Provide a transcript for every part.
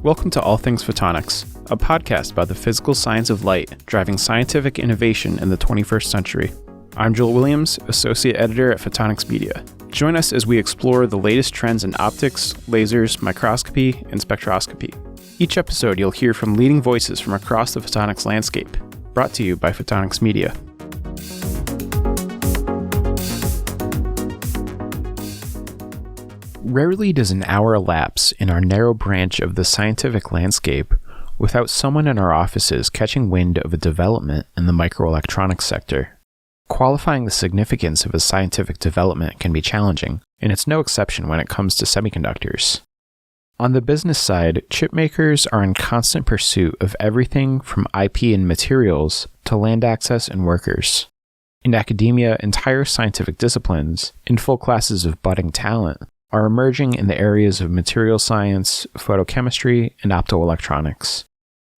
Welcome to All Things Photonics, a podcast about the physical science of light driving scientific innovation in the 21st century. I'm Joel Williams, Associate Editor at Photonics Media. Join us as we explore the latest trends in optics, lasers, microscopy, and spectroscopy. Each episode, you'll hear from leading voices from across the photonics landscape, brought to you by Photonics Media. Rarely does an hour elapse in our narrow branch of the scientific landscape without someone in our offices catching wind of a development in the microelectronics sector. Qualifying the significance of a scientific development can be challenging, and it's no exception when it comes to semiconductors. On the business side, chip makers are in constant pursuit of everything from IP and materials to land access and workers. In academia, entire scientific disciplines, and full classes of budding talent, are emerging in the areas of material science, photochemistry, and optoelectronics.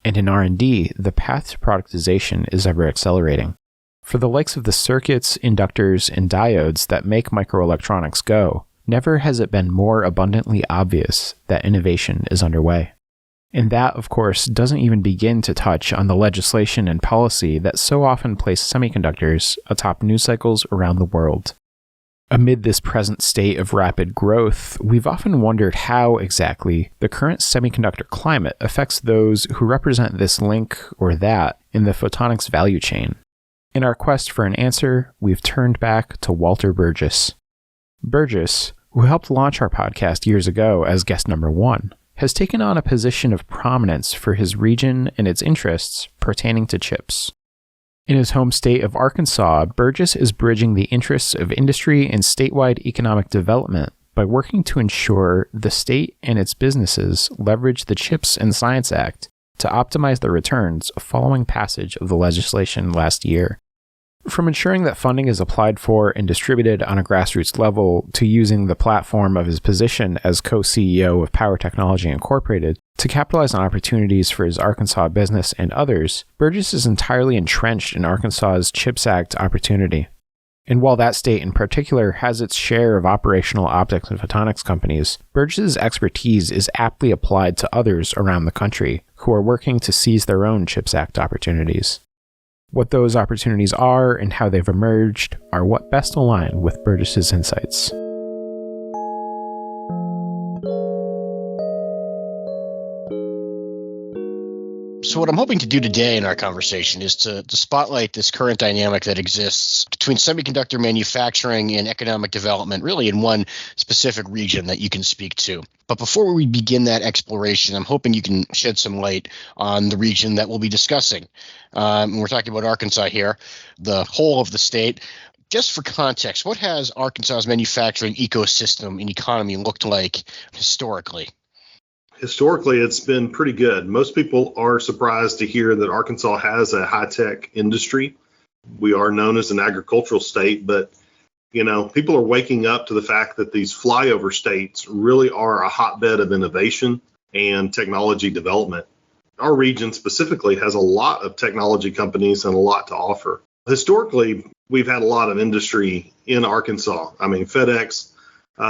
And in R&D, the path to productization is ever accelerating. For the likes of the circuits, inductors, and diodes that make microelectronics go, never has it been more abundantly obvious that innovation is underway. And that, of course, doesn't even begin to touch on the legislation and policy that so often place semiconductors atop news cycles around the world. Amid this present state of rapid growth, we've often wondered how exactly the current semiconductor climate affects those who represent this link or that in the photonics value chain. In our quest for an answer, we've turned back to Walter Burgess. Burgess, who helped launch our podcast years ago as guest number 1, has taken on a position of prominence for his region and its interests pertaining to chips. In his home state of Arkansas, Burgess is bridging the interests of industry and statewide economic development by working to ensure the state and its businesses leverage the CHIPS and Science Act to optimize their returns following passage of the legislation last year. From ensuring that funding is applied for and distributed on a grassroots level to using the platform of his position as co-CEO of Power Technology Incorporated to capitalize on opportunities for his Arkansas business and others, Burgess is entirely entrenched in Arkansas's CHIPS Act opportunity. And while that state in particular has its share of operational optics and photonics companies, Burgess's expertise is aptly applied to others around the country who are working to seize their own CHIPS Act opportunities. What those opportunities are and how they've emerged are what best align with Burgess's insights. So what I'm hoping to do today in our conversation is to spotlight this current dynamic that exists between semiconductor manufacturing and economic development, really in one specific region that you can speak to. But before we begin that exploration, I'm hoping you can shed some light on the region that we'll be discussing. We're talking about Arkansas here, the whole of the state. Just for context, what has Arkansas's manufacturing ecosystem and economy looked like historically? Historically, it's been pretty good. Most people are surprised to hear that Arkansas has a high-tech industry. We are known as an agricultural state, but people are waking up to the fact that these flyover states really are a hotbed of innovation and technology development. Our region specifically has a lot of technology companies and a lot to offer. Historically, we've had a lot of industry in Arkansas. FedEx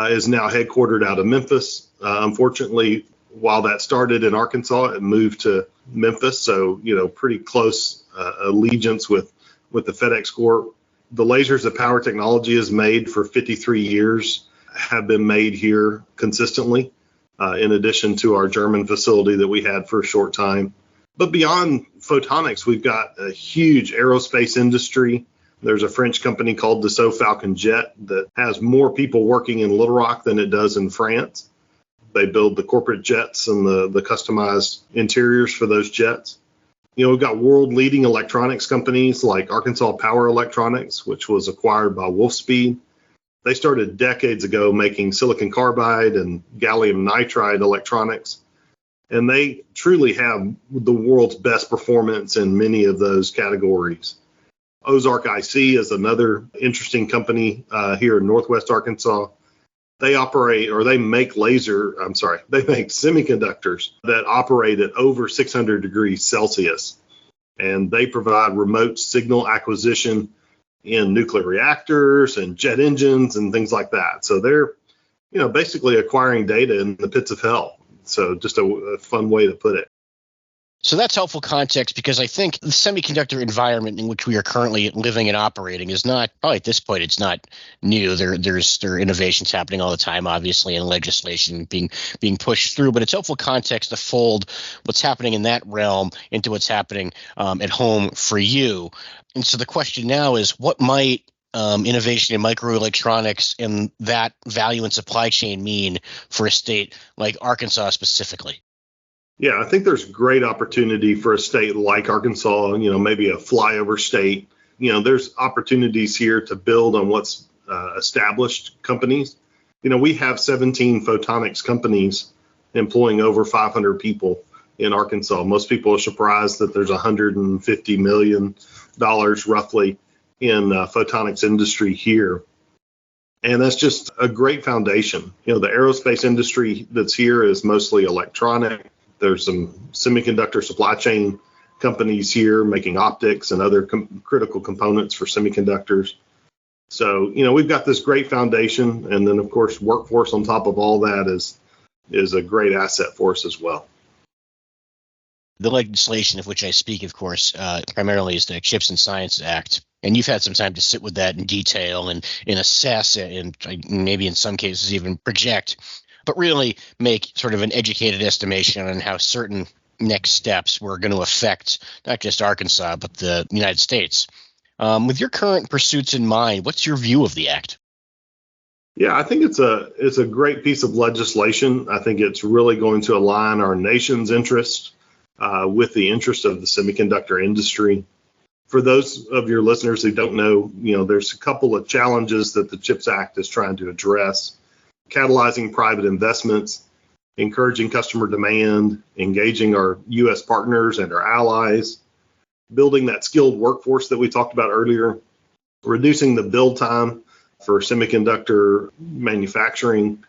is now headquartered out of Memphis. Unfortunately, while that started in Arkansas, it moved to Memphis. So, pretty close allegiance with the FedEx Corp. The lasers that Power Technology has made for 53 years have been made here consistently, in addition to our German facility that we had for a short time. But beyond photonics, we've got a huge aerospace industry. There's a French company called Dassault Falcon Jet that has more people working in Little Rock than it does in France. They build the corporate jets and the customized interiors for those jets. We've got world-leading electronics companies like Arkansas Power Electronics, which was acquired by Wolfspeed. They started decades ago making silicon carbide and gallium nitride electronics, and they truly have the world's best performance in many of those categories. Ozark IC is another interesting company here in Northwest Arkansas. They make semiconductors that operate at over 600 degrees Celsius, and they provide remote signal acquisition in nuclear reactors and jet engines and things like that. So they're, basically acquiring data in the pits of hell. So just a fun way to put it. So that's helpful context, because I think the semiconductor environment in which we are currently living and operating is not, probably at this point, it's not new. There are innovations happening all the time, obviously, and legislation being pushed through. But it's helpful context to fold what's happening in that realm into what's happening at home for you. And so the question now is, what might innovation in microelectronics and that value and supply chain mean for a state like Arkansas specifically? Yeah, I think there's great opportunity for a state like Arkansas, maybe a flyover state. There's opportunities here to build on what's established companies. We have 17 photonics companies employing over 500 people in Arkansas. Most people are surprised that there's $150 million roughly in photonics industry here. And that's just a great foundation. The aerospace industry that's here is mostly electronic. There's some semiconductor supply chain companies here making optics and other critical components for semiconductors. So, we've got this great foundation. And then, of course, workforce on top of all that is a great asset for us as well. The legislation of which I speak, of course, primarily is the CHIPS and Science Act. And you've had some time to sit with that in detail and assess and maybe in some cases even project, but really make sort of an educated estimation on how certain next steps were going to affect not just Arkansas, but the United States. With your current pursuits in mind, what's your view of the act? Yeah, I think it's a great piece of legislation. I think it's really going to align our nation's interest with the interest of the semiconductor industry. For those of your listeners who don't know, there's a couple of challenges that the CHIPS Act is trying to address: catalyzing private investments, encouraging customer demand, engaging our U.S. partners and our allies, building that skilled workforce that we talked about earlier, reducing the build time for semiconductor manufacturing,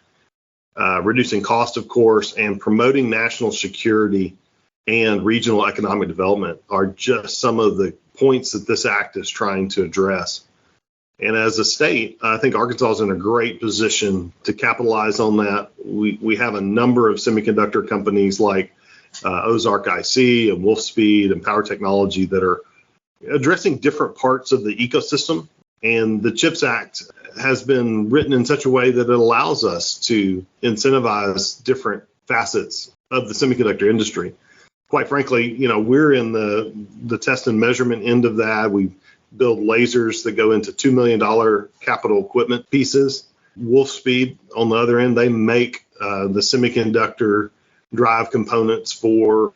reducing cost, of course, and promoting national security and regional economic development are just some of the points that this act is trying to address. And as a state, I think Arkansas is in a great position to capitalize on that. We have a number of semiconductor companies like Ozark IC and Wolfspeed and Power Technology that are addressing different parts of the ecosystem. And the CHIPS Act has been written in such a way that it allows us to incentivize different facets of the semiconductor industry. Quite frankly, we're in the test and measurement end of that. We build lasers that go into $2 million capital equipment pieces. Wolfspeed, on the other end, they make the semiconductor drive components for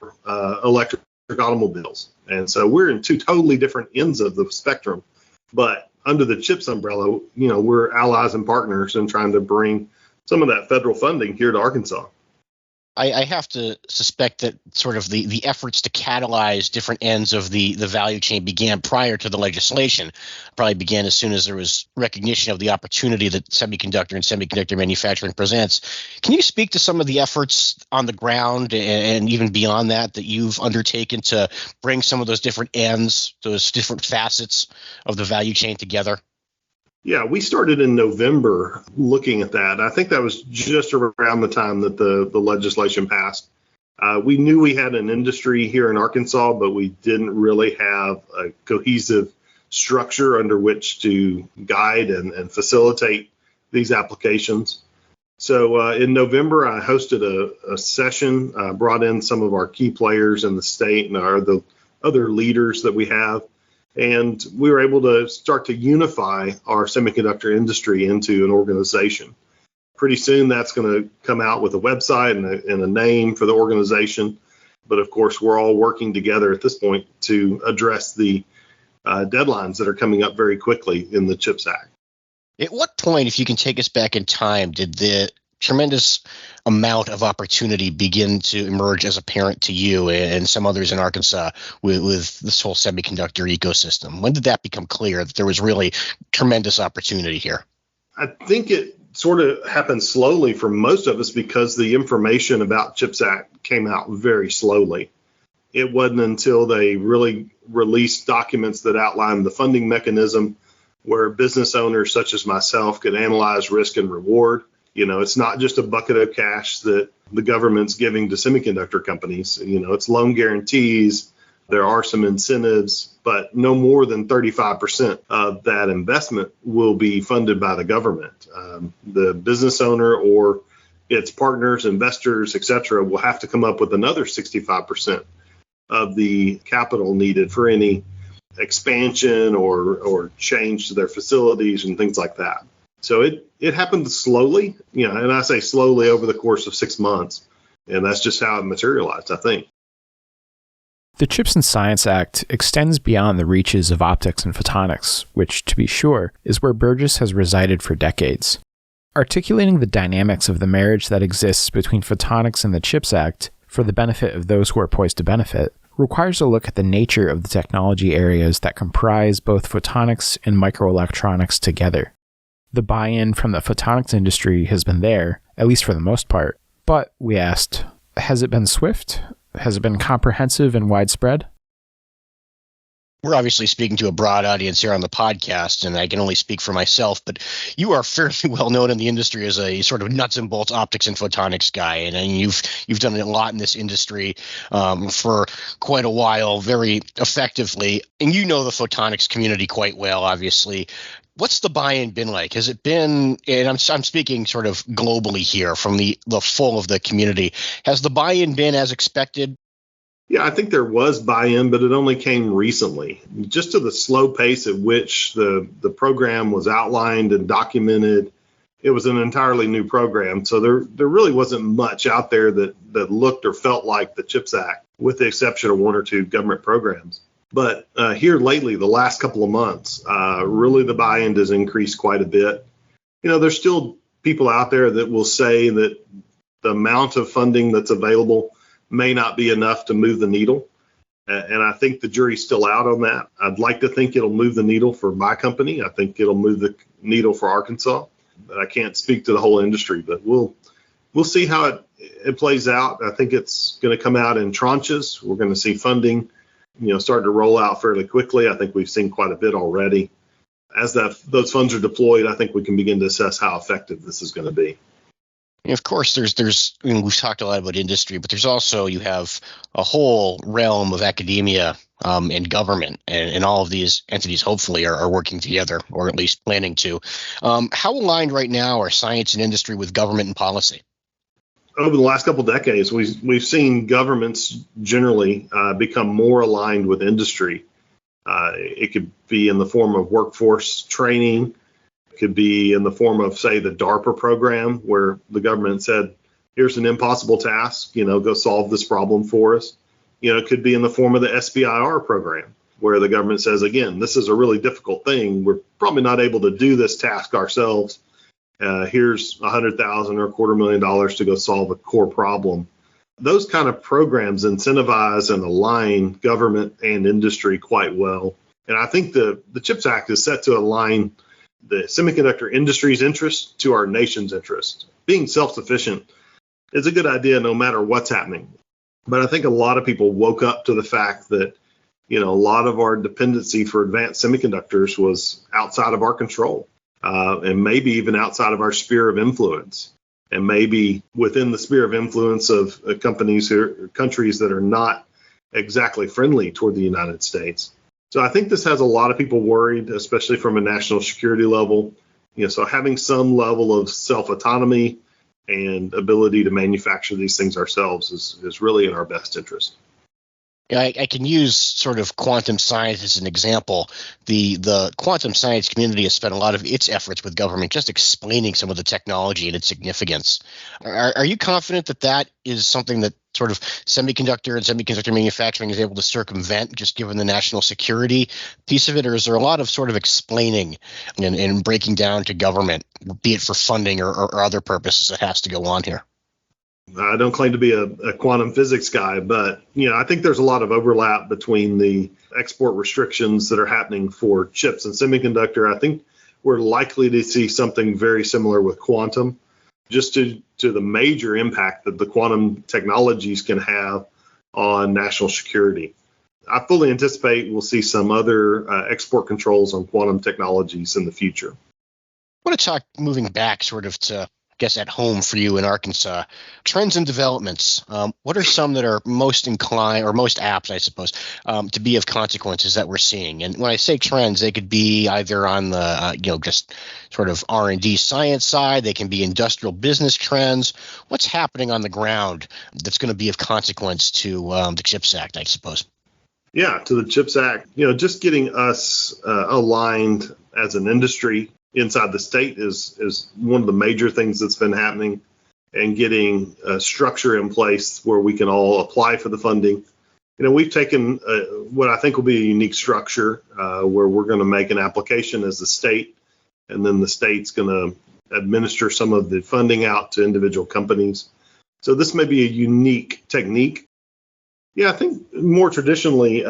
electric automobiles. And so we're in two totally different ends of the spectrum. But under the CHIPS umbrella, we're allies and partners in trying to bring some of that federal funding here to Arkansas. I have to suspect that sort of the efforts to catalyze different ends of the value chain began prior to the legislation, probably began as soon as there was recognition of the opportunity that semiconductor and semiconductor manufacturing presents. Can you speak to some of the efforts on the ground and even beyond that you've undertaken to bring some of those different ends, those different facets of the value chain together? Yeah, we started in November looking at that. I think that was just around the time that the legislation passed. We knew we had an industry here in Arkansas, but we didn't really have a cohesive structure under which to guide and facilitate these applications. So in November, I hosted a session, brought in some of our key players in the state and the other leaders that we have. And we were able to start to unify our semiconductor industry into an organization. Pretty soon, that's going to come out with a website and a name for the organization. But of course, we're all working together at this point to address the deadlines that are coming up very quickly in the CHIPS Act. At what point, if you can take us back in time, did the tremendous amount of opportunity begin to emerge as apparent to you and some others in Arkansas with this whole semiconductor ecosystem? When did that become clear that there was really tremendous opportunity here? I think it sort of happened slowly for most of us because the information about CHIPS Act came out very slowly. It wasn't until they really released documents that outlined the funding mechanism where business owners such as myself could analyze risk and reward. It's not just a bucket of cash that the government's giving to semiconductor companies. It's loan guarantees. There are some incentives, but no more than 35% of that investment will be funded by the government. The business owner or its partners, investors, et cetera, will have to come up with another 65% of the capital needed for any expansion or change to their facilities and things like that. So it happened slowly, and I say slowly over the course of 6 months, and that's just how it materialized, I think. The CHIPS and Science Act extends beyond the reaches of optics and photonics, which, to be sure, is where Burgess has resided for decades. Articulating the dynamics of the marriage that exists between photonics and the CHIPS Act for the benefit of those who are poised to benefit requires a look at the nature of the technology areas that comprise both photonics and microelectronics together. The buy-in from the photonics industry has been there, at least for the most part, but, we asked, has it been swift? Has it been comprehensive and widespread? We're obviously speaking to a broad audience here on the podcast, and I can only speak for myself, but you are fairly well known in the industry as a sort of nuts and bolts optics and photonics guy, and you've done a lot in this industry for quite a while, very effectively, and you know the photonics community quite well, obviously. What's the buy-in been like? Has it been, and I'm speaking sort of globally here from the full of the community, has the buy-in been as expected? Yeah, I think there was buy-in, but it only came recently. Just to the slow pace at which the program was outlined and documented, it was an entirely new program. So there really wasn't much out there that looked or felt like the CHIPS Act, with the exception of one or two government programs. But here lately, the last couple of months, really the buy-in has increased quite a bit. There's still people out there that will say that the amount of funding that's available may not be enough to move the needle. And I think the jury's still out on that. I'd like to think it'll move the needle for my company. I think it'll move the needle for Arkansas. But I can't speak to the whole industry, but we'll see how it plays out. I think it's going to come out in tranches. We're going to see funding start to roll out fairly quickly. I think we've seen quite a bit already. As those funds are deployed, I think we can begin to assess how effective this is going to be. And of course, we've talked a lot about industry, but there's also, you have a whole realm of academia and government, and all of these entities hopefully are working together, or at least planning to. How aligned right now are science and industry with government and policy? Over the last couple of decades, we've seen governments generally become more aligned with industry. It could be in the form of workforce training. It could be in the form of, say, the DARPA program, where the government said, here's an impossible task, go solve this problem for us. It could be in the form of the SBIR program, where the government says, again, this is a really difficult thing. We're probably not able to do this task ourselves. Here's $100,000 or $250,000 to go solve a core problem. Those kind of programs incentivize and align government and industry quite well. And I think the CHIPS Act is set to align the semiconductor industry's interest to our nation's interest. Being self-sufficient is a good idea no matter what's happening. But I think a lot of people woke up to the fact that, a lot of our dependency for advanced semiconductors was outside of our control. And maybe even outside of our sphere of influence, and maybe within the sphere of influence of countries that are not exactly friendly toward the United States. So I think this has a lot of people worried, especially from a national security level. So having some level of self-autonomy and ability to manufacture these things ourselves is really in our best interest. I can use sort of quantum science as an example. The quantum science community has spent a lot of its efforts with government just explaining some of the technology and its significance. Are you confident that is something that sort of semiconductor and semiconductor manufacturing is able to circumvent, just given the national security piece of it? Or is there a lot of sort of explaining and breaking down to government, be it for funding or other purposes, that has to go on here? I don't claim to be a quantum physics guy, but I think there's a lot of overlap between the export restrictions that are happening for chips and semiconductor. I think we're likely to see something very similar with quantum, just to the major impact that the quantum technologies can have on national security. I fully anticipate we'll see some other export controls on quantum technologies in the future. I want to talk, moving back sort of to guess, at home for you in Arkansas. Trends and developments. What are some that are most inclined or most apt, I suppose, to be of consequences that we're seeing? And when I say trends, they could be either on the, just sort of R&D science side. They can be industrial business trends. What's happening on the ground that's going to be of consequence to the CHIPS Act, I suppose? Yeah, to the CHIPS Act, just getting us aligned as an industry inside the state is one of the major things that's been happening, and getting a structure in place where we can all apply for the funding. We've taken what I think will be a unique structure where we're going to make an application as a state, and then the state's going to administer some of the funding out to individual companies. So this may be a unique technique. Yeah, I think more traditionally,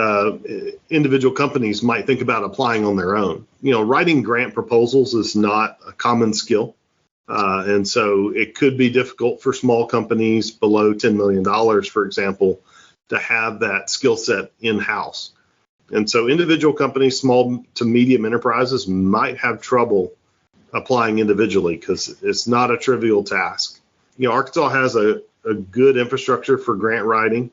individual companies might think about applying on their own. Writing grant proposals is not a common skill. And so it could be difficult for small companies below $10 million, for example, to have that skill set in-house. And so individual companies, small to medium enterprises, might have trouble applying individually because it's not a trivial task. Arkansas has a good infrastructure for grant writing.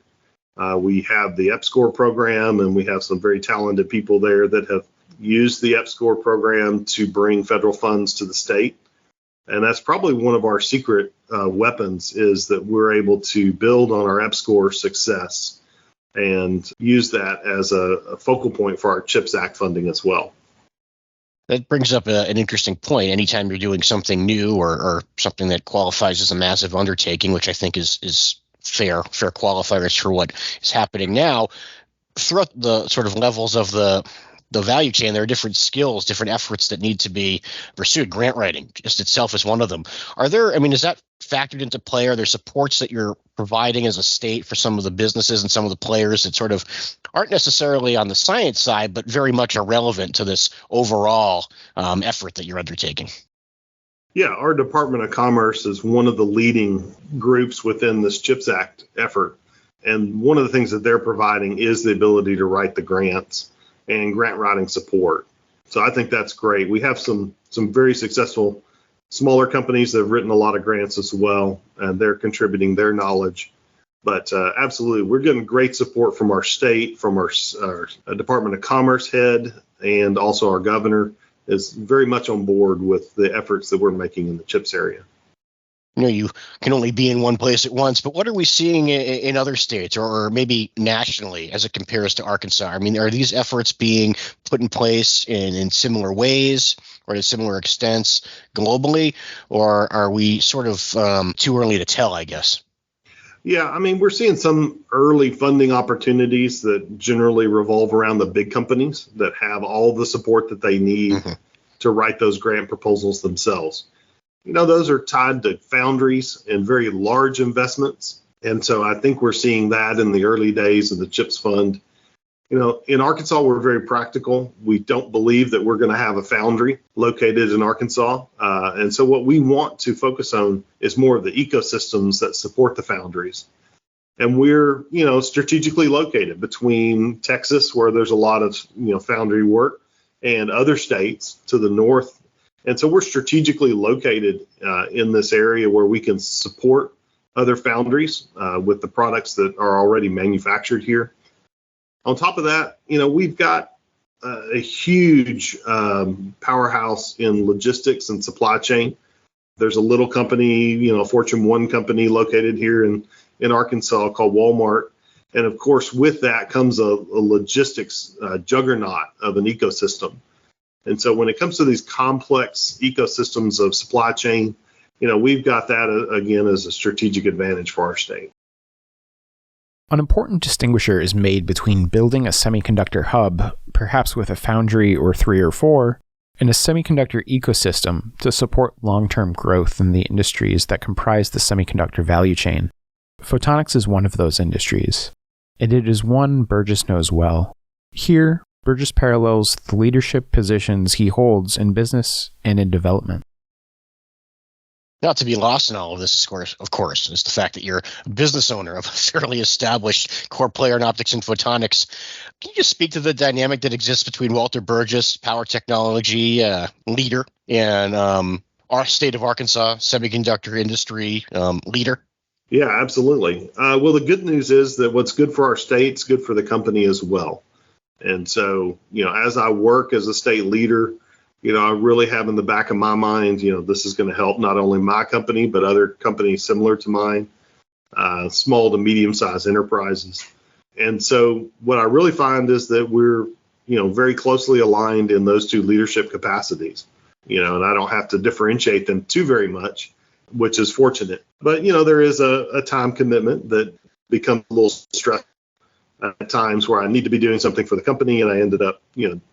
We have the EPSCoR program, and we have some very talented people there that have used the EPSCoR program to bring federal funds to the state. And that's probably one of our secret weapons, is that we're able to build on our EPSCoR success and use that as a focal point for our CHIPS Act funding as well. That brings up an interesting point. Anytime you're doing something new or something that qualifies as a massive undertaking, which I think is fair qualifiers for what is happening now, throughout the sort of levels of the value chain, there are different skills, different efforts that need to be pursued. Grant writing just itself is one of them. Is that factored into play? Are there supports that you're providing as a state for some of the businesses and some of the players that sort of aren't necessarily on the science side, but very much are relevant to this overall effort that you're undertaking? Yeah, our Department of Commerce is one of the leading groups within this CHIPS Act effort. And one of the things that they're providing is the ability to write the grants and grant writing support. So I think that's great. We have some very successful smaller companies that have written a lot of grants as well, and they're contributing their knowledge. But absolutely, we're getting great support from our state, from our Department of Commerce head, and also our governor is very much on board with the efforts that we're making in the CHIPS area. You can only be in one place at once, but what are we seeing in other states or maybe nationally as it compares to Arkansas? Are these efforts being put in place in similar ways or to similar extents globally, or are we sort of too early to tell, I guess? Yeah, we're seeing some early funding opportunities that generally revolve around the big companies that have all the support that they need to write those grant proposals themselves. Those are tied to foundries and very large investments. And so I think we're seeing that in the early days of the CHIPS Fund. In Arkansas, we're very practical. We don't believe that we're going to have a foundry located in Arkansas. And so what we want to focus on is more of the ecosystems that support the foundries. And we're, strategically located between Texas, where there's a lot of, foundry work, and other states to the north. And so we're strategically located in this area where we can support other foundries with the products that are already manufactured here. On top of that, we've got a huge powerhouse in logistics and supply chain. There's a little company, Fortune 1 company located here in Arkansas called Walmart. And of course, with that comes a logistics juggernaut of an ecosystem. And so when it comes to these complex ecosystems of supply chain, we've got that, again, as a strategic advantage for our state. An important distinguisher is made between building a semiconductor hub, perhaps with a foundry or 3 or 4, and a semiconductor ecosystem to support long-term growth in the industries that comprise the semiconductor value chain. Photonics is one of those industries, and it is one Burgess knows well. Here, Burgess parallels the leadership positions he holds in business and in development. Not to be lost in all of this, of course, is the fact that you're a business owner of a fairly established core player in optics and photonics. Can you just speak to the dynamic that exists between Walter Burgess, power technology leader, and our state of Arkansas semiconductor industry leader? Yeah, absolutely. Well, the good news is that what's good for our state's good for the company as well. And so, as I work as a state leader, I really have in the back of my mind, this is going to help not only my company, but other companies similar to mine, small to medium-sized enterprises. And so what I really find is that we're, very closely aligned in those two leadership capacities, and I don't have to differentiate them too very much, which is fortunate. But, there is a time commitment that becomes a little stressful at times where I need to be doing something for the company, and I ended up,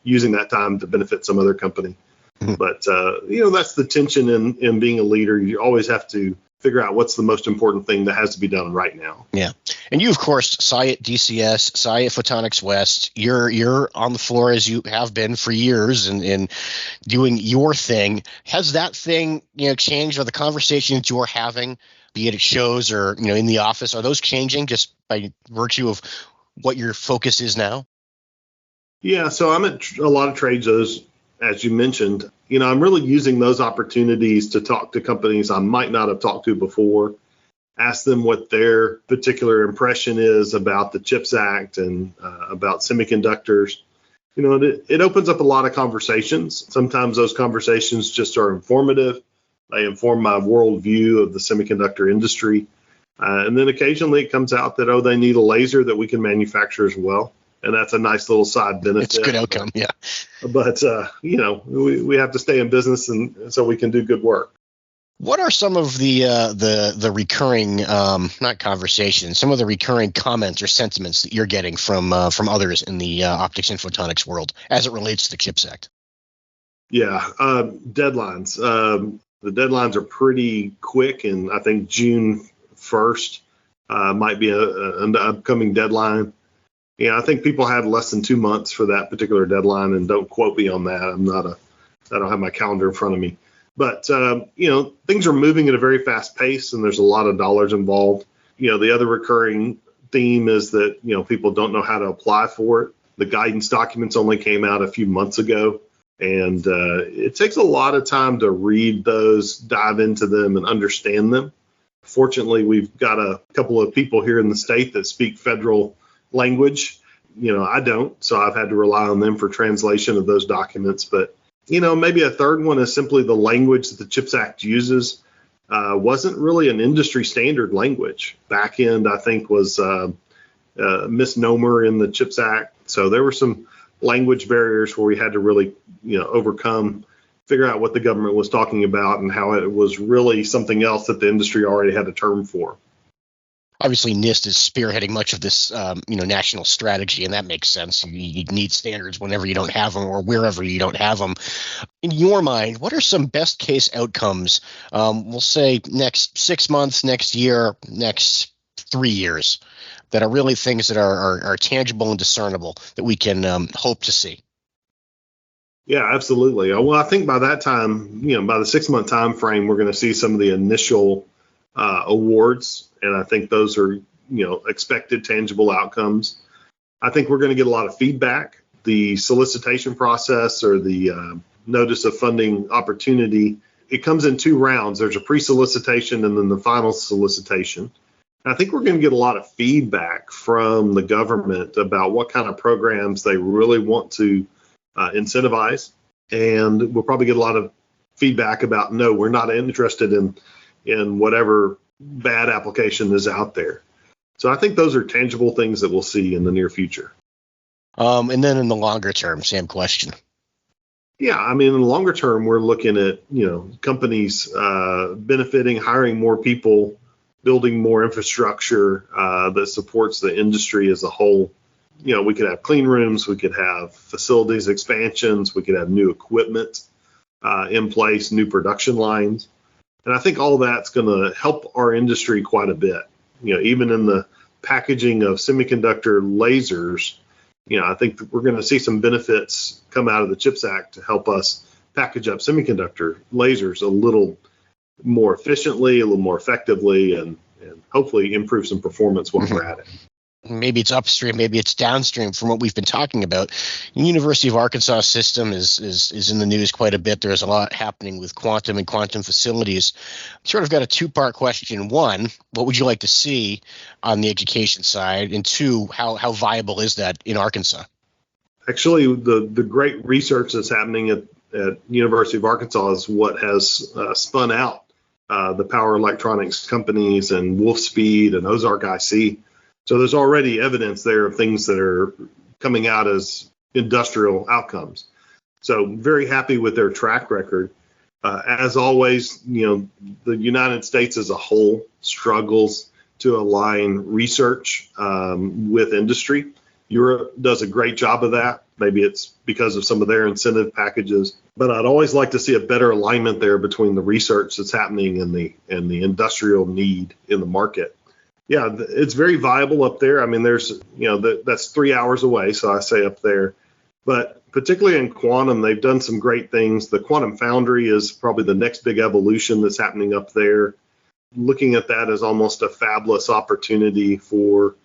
using that time to benefit some other company. But, that's the tension in being a leader. You always have to figure out what's the most important thing that has to be done right now. Yeah. And you, of course, SciAt DCS, SciAt Photonics West, you're on the floor as you have been for years and doing your thing. Has that thing, changed, or the conversations you're having, be it at shows or, in the office, are those changing just by virtue of what your focus is now? Yeah. So I'm at a lot of trade shows, as you mentioned. I'm really using those opportunities to talk to companies I might not have talked to before, ask them what their particular impression is about the CHIPS Act and about semiconductors. It opens up a lot of conversations. Sometimes those conversations just are informative. They inform my worldview of the semiconductor industry. And then occasionally it comes out that, they need a laser that we can manufacture as well. And that's a nice little side benefit. It's a good outcome, yeah. But, we have to stay in business and so we can do good work. What are some of the recurring, not conversations, some of the recurring comments or sentiments that you're getting from others in the optics and photonics world as it relates to the CHIPS Act? Yeah, deadlines. The deadlines are pretty quick, and I think June 1st might be an upcoming deadline. I think people had less than 2 months for that particular deadline, and don't quote me on that. I don't have my calendar in front of me. But, things are moving at a very fast pace, and there's a lot of dollars involved. The other recurring theme is that, people don't know how to apply for it. The guidance documents only came out a few months ago, and it takes a lot of time to read those, dive into them, and understand them. Fortunately, we've got a couple of people here in the state that speak federal language. I don't, so I've had to rely on them for translation of those documents. But, maybe a third one is simply the language that the CHIPS Act uses wasn't really an industry standard language. Back end, I think, was a misnomer in the CHIPS Act. So there were some language barriers where we had to really, overcome, figure out what the government was talking about and how it was really something else that the industry already had a term for. Obviously, NIST is spearheading much of this, national strategy, and that makes sense. You need standards whenever you don't have them or wherever you don't have them. In your mind, what are some best case outcomes, we'll say next 6 months, next year, next 3 years, that are really things that are tangible and discernible that we can hope to see? Yeah, absolutely. Well, I think by that time, by the 6 month time frame, we're going to see some of the initial awards, and I think those are expected tangible outcomes. I think we're going to get a lot of feedback. The solicitation process or the notice of funding opportunity, it comes in 2 rounds. There's a pre-solicitation and then the final solicitation. And I think we're going to get a lot of feedback from the government about what kind of programs they really want to incentivize, and we'll probably get a lot of feedback about, no, we're not interested in whatever bad application is out there. So I think those are tangible things that we'll see in the near future. And then in the longer term, same question. Yeah, I mean, in the longer term, we're looking at, companies benefiting, hiring more people, building more infrastructure that supports the industry as a whole. We could have clean rooms, we could have facilities expansions, we could have new equipment in place, new production lines. And I think all that's going to help our industry quite a bit. Even in the packaging of semiconductor lasers, I think we're going to see some benefits come out of the CHIPS Act to help us package up semiconductor lasers a little more efficiently, a little more effectively, and hopefully improve some performance while we're at it. maybe it's upstream, maybe it's downstream from what we've been talking about. The University of Arkansas system is in the news quite a bit. There's a lot happening with quantum and quantum facilities. Sort of got a two-part question. One, what would you like to see on the education side? And two, how viable is that in Arkansas? Actually, the great research that's happening at University of Arkansas is what has spun out the power electronics companies and Wolfspeed and Ozark IC. So there's already evidence there of things that are coming out as industrial outcomes. So very happy with their track record. As always, the United States as a whole struggles to align research with industry. Europe does a great job of that. Maybe it's because of some of their incentive packages, but I'd always like to see a better alignment there between the research that's happening and the industrial need in the market. Yeah, it's very viable up there. I mean, there's, that's 3 hours away, so I say up there. But particularly in quantum, they've done some great things. The quantum foundry is probably the next big evolution that's happening up there. Looking at that as almost a fabulous opportunity for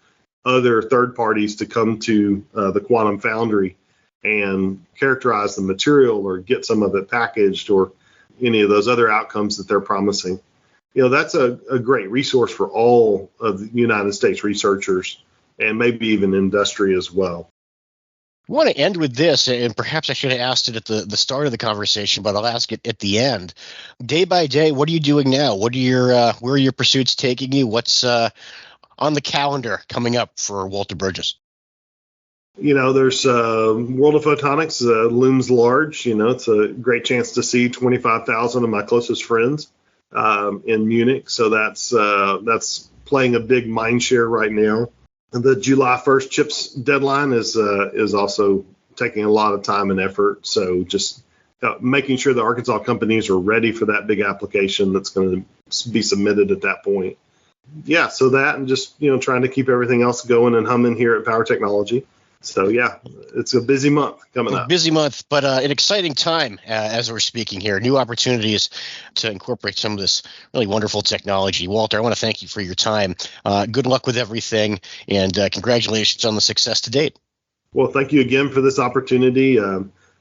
other third parties to come to the quantum foundry and characterize the material or get some of it packaged or any of those other outcomes that they're promising. That's a great resource for all of the United States researchers and maybe even industry as well. I want to end with this, and perhaps I should have asked it at the start of the conversation, but I'll ask it at the end. Day by day, what are you doing now? What are where are your pursuits taking you? What's on the calendar coming up for Walter Burgess? There's World of Photonics looms large. It's a great chance to see 25,000 of my closest friends in Munich. So that's playing a big mind share right now. And the July 1st CHIPS deadline is also taking a lot of time and effort. So just making sure the Arkansas companies are ready for that big application that's going to be submitted at that point. Yeah, so that and just trying to keep everything else going and humming here at Power Technology. So yeah, it's a busy month coming up. Busy month, but an exciting time as we're speaking here. New opportunities to incorporate some of this really wonderful technology. Walter, I want to thank you for your time. Good luck with everything, and congratulations on the success to date. Well, thank you again for this opportunity.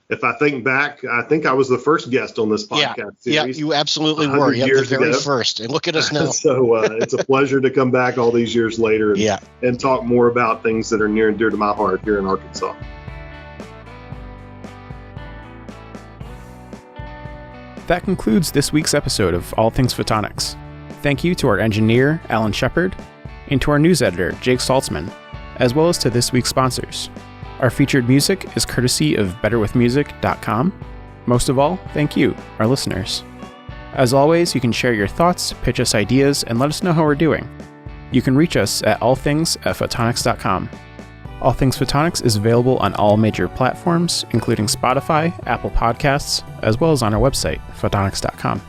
If I think back, I think I was the first guest on this podcast series. Yeah, you absolutely were. The very first. And look at us now. So it's a pleasure to come back all these years later and talk more about things that are near and dear to my heart here in Arkansas. That concludes this week's episode of All Things Photonics. Thank you to our engineer, Alan Shepard, and to our news editor, Jake Saltzman, as well as to this week's sponsors. Our featured music is courtesy of betterwithmusic.com. Most of all, thank you, our listeners. As always, you can share your thoughts, pitch us ideas, and let us know how we're doing. You can reach us at allthings@photonics.com. All Things Photonics is available on all major platforms, including Spotify, Apple Podcasts, as well as on our website, photonics.com.